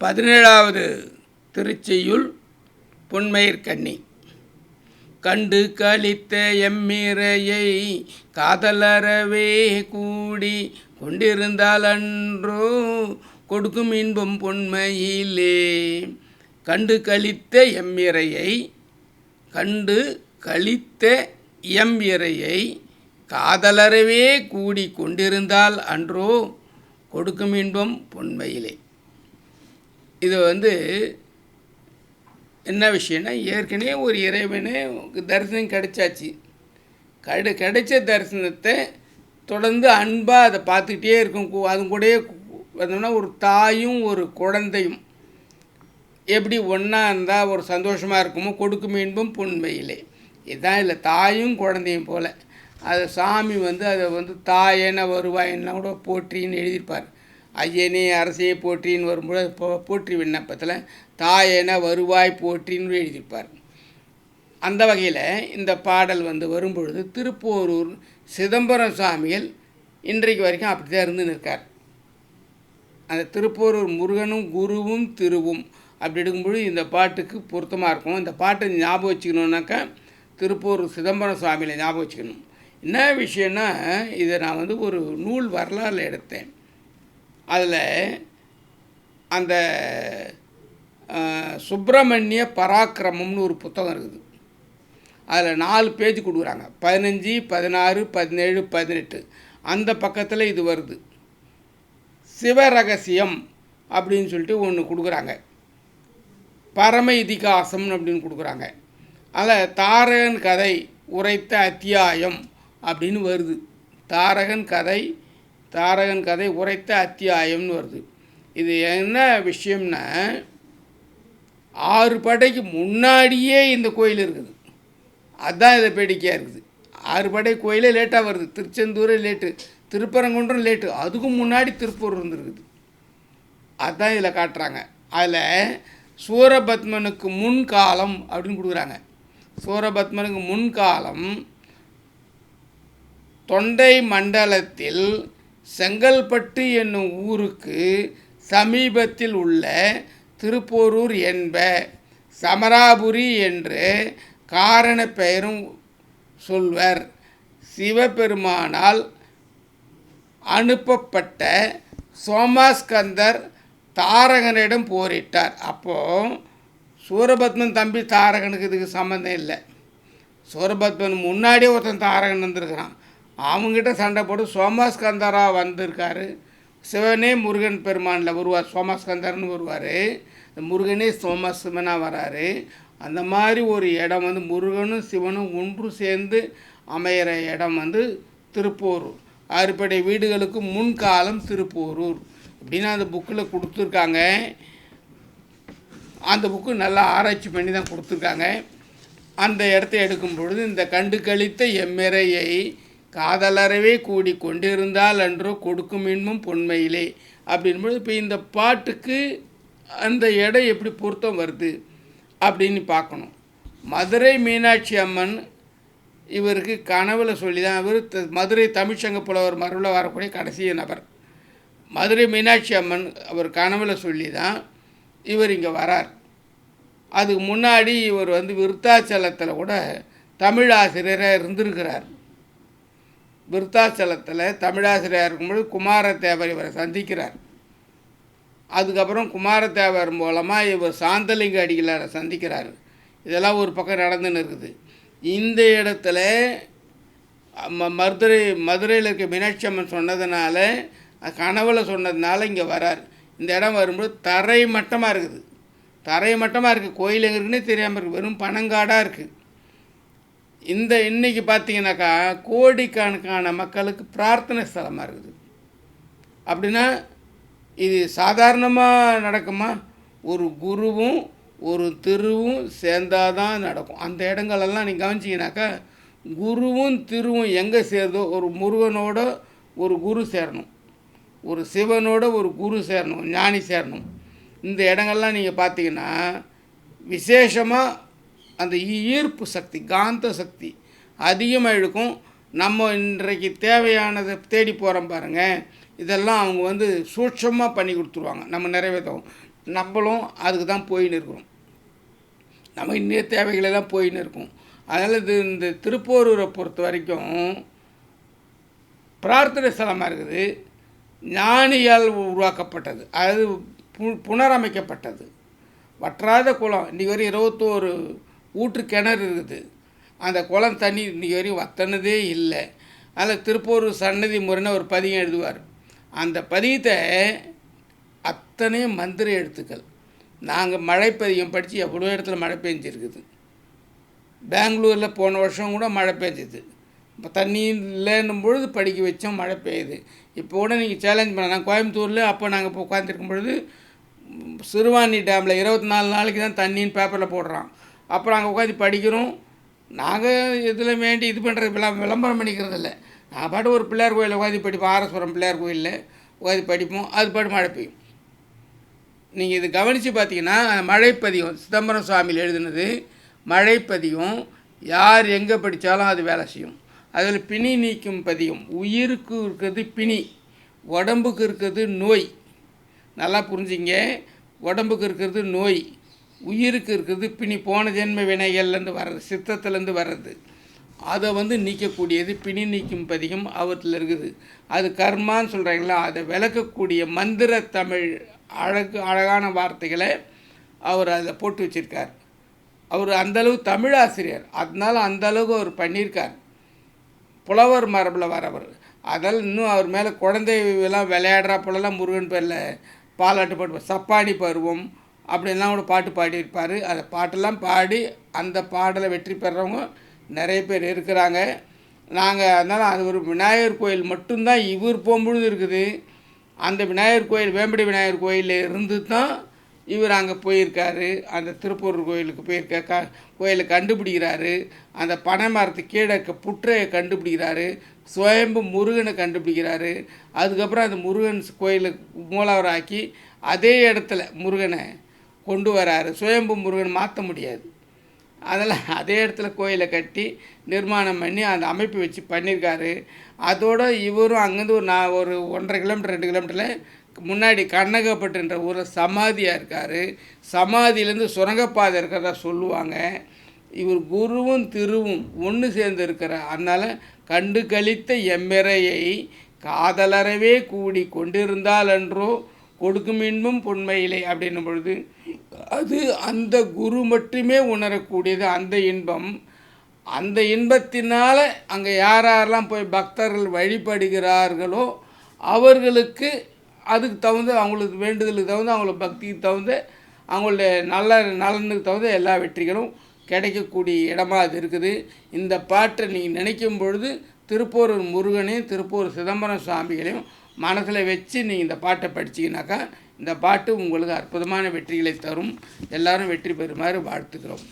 17வது திருச்செய்யுள் பொன்மயிர்க்கண்ணி. கண்டு களித்த எம்மிரையை காதலறவே கூடி கொண்டிருந்தால் அன்றோ கொடுக்கும் இன்பம் பொன்மையிலே. கண்டு களித்த எம்மிரையை காதலறவே கூடி கொண்டிருந்தால் அன்றோ கொடுக்கும் இன்பம் பொன்மையிலே. இது என்ன விஷயம்னா, ஏற்கனவே ஒரு இறைவனை தரிசனம் கிடைச்சாச்சு. கிடைச்ச தரிசனத்தை தொடர்ந்து அன்பாக அதை பார்த்துக்கிட்டே இருக்கும். அது கூடயே வந்தோம்னா ஒரு தாயும் ஒரு குழந்தையும் எப்படி ஒன்றா இருந்தால் ஒரு சந்தோஷமாக இருக்குமோ கொடுக்கும் இன்பம் பொன்மையிலே. இதுதான் இல்லை, தாயும் குழந்தையும் போல். அதை சாமி அதை தாயென வருவாயின்னா கூட போற்றின்னு எழுதியிருப்பார். ஐயனே அரசையே போற்றின்னு வரும்போது போற்றி விண்ணப்பத்தில் தாயென வருவாய் போற்றின்னு எழுதியிருப்பார். அந்த வகையில் இந்த பாடல் வரும்பொழுது திருப்போரூர் சிதம்பரம் சாமிகள் இன்றைக்கு வரைக்கும் அப்படி தான் இருந்து நிற்கார். அந்த திருப்போரூர் முருகனும் குருவும் திருவும் அப்படி எடுக்கும்பொழுது இந்த பாட்டுக்கு பொருத்தமாக இருக்கும். இந்த பாட்டை ஞாபகம் வச்சுக்கணுன்னாக்கா திருப்போரூர் சிதம்பரம் சுவாமியில் ஞாபகம் வச்சுக்கணும். என்ன விஷயம்னா, இதை நான் ஒரு நூல் வரலாறு எடுத்தேன். அதில் அந்த சுப்பிரமணிய பராக்கிரமம்னு ஒரு புத்தகம் இருக்குது. அதில் 4 பேஜ் கொடுக்குறாங்க, 15, 16, 17, 18. அந்த பக்கத்தில் இது வருது. சிவரகசியம் அப்படின்னு சொல்லிட்டு ஒன்று கொடுக்குறாங்க. பரம இதிகாசம் அப்படின்னு கொடுக்குறாங்க. அதில் தாரகன் கதை உரைத்த அத்தியாயம் அப்படின்னு வருது. தாரகன் கதை உரைத்த அத்தியாயம்னு வருது. இது என்ன விஷயம்னா, 6 படைக்கு முன்னாடியே இந்த கோயில் இருக்குது. அதுதான் இதை பேடிக்கையாக இருக்குது. 6 படை கோயிலே லேட்டாக வருது. திருச்செந்தூர் லேட்டு, திருப்பரங்குன்றம் லேட்டு, அதுக்கும் முன்னாடி திருப்பூர் இருந்துருக்குது. அதுதான் இதில் காட்டுறாங்க. அதில் சூரபத்மனுக்கு முன்காலம் அப்படின்னு கொடுக்குறாங்க. சூரபத்மனுக்கு முன்காலம் தொண்டை மண்டலத்தில் செங்கல்பட்டு என்னும் ஊருக்கு சமீபத்தில் உள்ள திருப்போரூர் என்ப சமராபுரி என்று காரண பெயரும் சொல்வர். சிவபெருமானால் அனுப்பப்பட்ட சோமாஸ்கந்தர் தாரகனிடம் போரிட்டார். அப்போது சூரபத்மன் தம்பி தாரகனுக்கு இதுக்கு சம்மந்தம் இல்லை. சூரபத்மன் முன்னாடியே ஒருத்தன் தாரகன் வந்திருக்கிறான். அவங்ககிட்ட சண்டை போட்டு சோமாஸ்கந்தராக வந்திருக்காரு. சிவனே முருகன் பெருமானில் வருவார், சோமாஸ்கந்தர்னு வருவார். முருகனே சோமசிவனாக வராரு. அந்த மாதிரி ஒரு இடம் முருகனும் சிவனும் ஒன்று சேர்ந்து அமையிற இடம் திருப்போரூர். 6 படை வீடுகளுக்கு முன்காலம் திருப்போரூர் அப்படின்னு அந்த புக்கில் கொடுத்துருக்காங்க. அந்த புக்கு நல்லா ஆராய்ச்சி பண்ணி தான் கொடுத்துருக்காங்க. அந்த இடத்த எடுக்கும் பொழுது இந்த கண்டு கழித்த எம்மிரையை காதலறவே கூடி கொண்டிருந்தால் அன்றோ கொடுக்கும் இன்பம் பொன்மையிலே அப்படின்போது, இப்போ இந்த பாட்டுக்கு அந்த இடம் எப்படி பொருத்தம் வருது அப்படின்னு பார்க்கணும். மதுரை மீனாட்சி அம்மன் இவருக்கு கனவுல சொல்லி தான், இவர் மதுரை தமிழ்ச்சங்க புலவர் மரபில் வரக்கூடிய கடைசி நபர். மதுரை மீனாட்சி அம்மன் அவர் கனவுல சொல்லி தான் இவர் இங்கே வரார். அதுக்கு முன்னாடி இவர் விருத்தாச்சலத்தில் கூட தமிழ் ஆசிரியராக இருந்திருக்கிறார். விருத்தாச்சலத்தில் தமிழாசிரியராக இருக்கும்போது குமாரத்தேவர் இவரை சந்திக்கிறார். அதுக்கப்புறம் குமாரத்தேவர் மூலமாக இவர் சாந்தலிங்க அடிகளாரை சந்திக்கிறார். இதெல்லாம் ஒரு பக்கம் நடந்துன்னு இருக்குது. இந்த இடத்துல மதுரையில் இருக்க மீனாட்சி அம்மன் சொன்னதுனால, கனவுல சொன்னதுனால இங்கே வரார். இந்த இடம் வரும்போது தரை மட்டமாக இருக்குது. கோயில் எங்கே இருக்குன்னே தெரியாமல் இருக்குது. வெறும் பனங்காடாக இருக்குது. இன்றைக்கி பார்த்தீங்கன்னாக்கா கோடிக்கணக்கான மக்களுக்கு பிரார்த்தனை ஸ்தலமாக இருக்குது. அப்படின்னா இது சாதாரணமாக நடக்குமா? ஒரு குருவும் ஒரு திருவும் சேர்ந்தாதான் நடக்கும். அந்த இடங்களெல்லாம் நீங்கள் கவனிச்சிங்கனாக்கா, குருவும் திருவும் எங்கே சேருதோ, ஒரு முருகனோட ஒரு குரு சேரணும், ஒரு சிவனோட ஒரு குரு சேரணும், ஞானி சேரணும். இந்த இடங்கள்லாம் நீங்கள் பார்த்தீங்கன்னா விசேஷமாக அந்த ஈர்ப்பு சக்தி, காந்த சக்தி அதிகமாக இருக்கும். நம்ம இன்றைக்கு தேவையானதை தேடி போகிறோம் பாருங்கள், இதெல்லாம் அவங்க சூட்சமாக பண்ணி கொடுத்துருவாங்க. நம்ம நிறைவேற்றவும் நம்மளும் அதுக்கு தான் போயின்னு இருக்கிறோம். நம்ம இன்னைய தேவைகளை தான் போயின்னு இருக்கோம். அதனால் இந்த திருப்போரூரை பொறுத்த வரைக்கும் பிரார்த்தனை ஸ்தலமாக இருக்குது. ஞானியால் உருவாக்கப்பட்டது, அதாவது புனரமைக்கப்பட்டது. வற்றாத குளம், இன்றைக்கி வரையும் 21 ஊற்று கிணறு இருக்குது. அந்த குளம் தண்ணி இன்றைக்கி வரையும் வற்றினதே இல்லை. அதில் திருப்போரூர் சன்னதி முறைன்னு ஒரு பதியம் எழுதுவார். அந்த பதியத்தை அத்தனையும் மந்திர எழுத்துக்கள். நாங்கள் மழை பதியம் படித்து எவ்வளோ இடத்துல மழை பெஞ்சிருக்குது. பெங்களூரில் போன வருஷம் கூட மழை பெஞ்சுது. இப்போ தண்ணி இல்லைன்னும் பொழுது படிக்க வச்சோம், மழை பெய்யுது. இப்போ கூட நீங்கள் சேலஞ்ச் பண்ணலாம். கோயம்புத்தூரில் அப்போ நாங்கள் இப்போ உட்காந்துருக்கும் பொழுது சிறுவாணி டேமில் 24 நாளைக்கு தான் தண்ணின்னு பேப்பரில் போடுறான். அப்புறம் அங்கே உட்காந்து படிக்கிறோம். நாங்கள் இதில் வேண்டி இது பண்ணுறது விளம்பரம் பண்ணிக்கிறது இல்லை. நான் பாட்டு ஒரு பிள்ளையார் கோயிலில் உட்காந்து படிப்போம். ஆரஸ்வரம் பிள்ளையார் கோயிலில் உட்காந்து படிப்போம். அது பாட்டு மழை பெய்யும். நீங்கள் இது கவனித்து பார்த்தீங்கன்னா மழைப்பதியம் சிதம்பரம் சுவாமியில் எழுதுனது மழைப்பதியம். யார் எங்கே படித்தாலும் அது வேலை செய்யும். அதில் பிணி நீக்கும் பதியம். உயிருக்கு இருக்கிறது பிணி, உடம்புக்கு இருக்கிறது நோய். நல்லா புரிஞ்சிங்க. உடம்புக்கு இருக்கிறது நோய், உயிருக்கு இருக்கிறது பிணி. போன ஜென்ம வினைகள்லேருந்து வர்றது, சித்தத்துலேருந்து வர்றது. அதை நீக்கக்கூடியது பிணி நீக்கும் பதிகம் அவற்றில் இருக்குது. அது கர்மான்னு சொல்கிறாங்களா, அதை விளக்கக்கூடிய மந்திர தமிழ் அழகான வார்த்தைகளை அவர் அதில் போட்டு வச்சுருக்கார். அவர் அந்தளவு தமிழ் ஆசிரியர், அதனால் அந்தளவுக்கு அவர் பண்ணியிருக்கார். புலவர் மரபில் வரவர். அதனால் இன்னும் அவர் மேலே குழந்தைலாம் விளையாடுறா போலலாம் முருகன் பேரில் பாலாட்டு பாட்டு, சப்பானி பருவம் அப்படின்லாம் கூட பாட்டு பாடியிருப்பார். அந்த பாட்டெல்லாம் பாடி அந்த பாடலை வெற்றி பெறவங்க நிறைய பேர் இருக்கிறாங்க. நாங்கள் அதனால் அது ஒரு விநாயகர் கோயில் மட்டும்தான் இவர் போகும்பொழுது இருக்குது. அந்த விநாயகர் கோயில் வேம்படி விநாயகர் கோயிலில் இருந்து தான் இவர் அங்கே போயிருக்காரு. அந்த திருப்பூர் கோயிலுக்கு கோயிலை கண்டுபிடிக்கிறாரு. அந்த பனை மரத்து கீழே புற்றையை கண்டுபிடிக்கிறாரு. சுயம்பு முருகனை கண்டுபிடிக்கிறாரு. அதுக்கப்புறம் அந்த முருகன் கோயிலுக்கு மூலவராக்கி அதே இடத்துல முருகனை கொண்டு வராரு. சுயம்பு முருகன் மாற்ற முடியாது. அதெல்லாம் அதே இடத்துல கோயிலை கட்டி நிர்மாணம் பண்ணி அந்த அமைப்பு வச்சு பண்ணியிருக்காரு. அதோடு இவரும் அங்கேருந்து ஒரு 1.5 கிலோமீட்டர் 2 கிலோமீட்டரில் முன்னாடி கண்ணகப்பட்டுன்ற ஊரில் சமாதியாக இருக்கார். சமாதியிலேருந்து சுரங்கப்பாதை இருக்கிறதா சொல்லுவாங்க. இவர் குருவும் திருவும் ஒன்று சேர்ந்து இருக்கிறார். அதனால் கண்டு கழித்த எம்மிறையை காதலறவே கூடி கொண்டிருந்தால் என்றோ கொடுக்கும் இன்பம் பொன்மையிலே அப்படின்னும் பொழுது அது அந்த குரு மட்டுமே உணரக்கூடியது. அந்த இன்பம், அந்த இன்பத்தினால் அங்கே யாரெல்லாம் போய் பக்தர்கள் வழிபடுகிறார்களோ அவர்களுக்கு அதுக்கு தகுந்த, அவங்களுக்கு வேண்டுதலுக்கு தகுந்த, அவங்களுக்கு பக்திக்கு தகுந்த, அவங்களுடைய நலனுக்கு தகுந்த எல்லா வெற்றிகளும் கிடைக்கக்கூடிய இடமா அது இருக்குது. இந்த பாட்டை நீங்கள் நினைக்கும் பொழுது திருப்பூரூர் முருகனையும் திருப்பூர் சிதம்பரம் சுவாமிகளையும் மனசில் வச்சு நீங்கள் இந்த பாட்டை படிச்சிங்கனாக்கா இந்த பாட்டு உங்களுக்கு அற்புதமான வெற்றிகளை தரும். எல்லோரும் வெற்றி பெறுமாறு வாழ்த்துக்கிறோம்.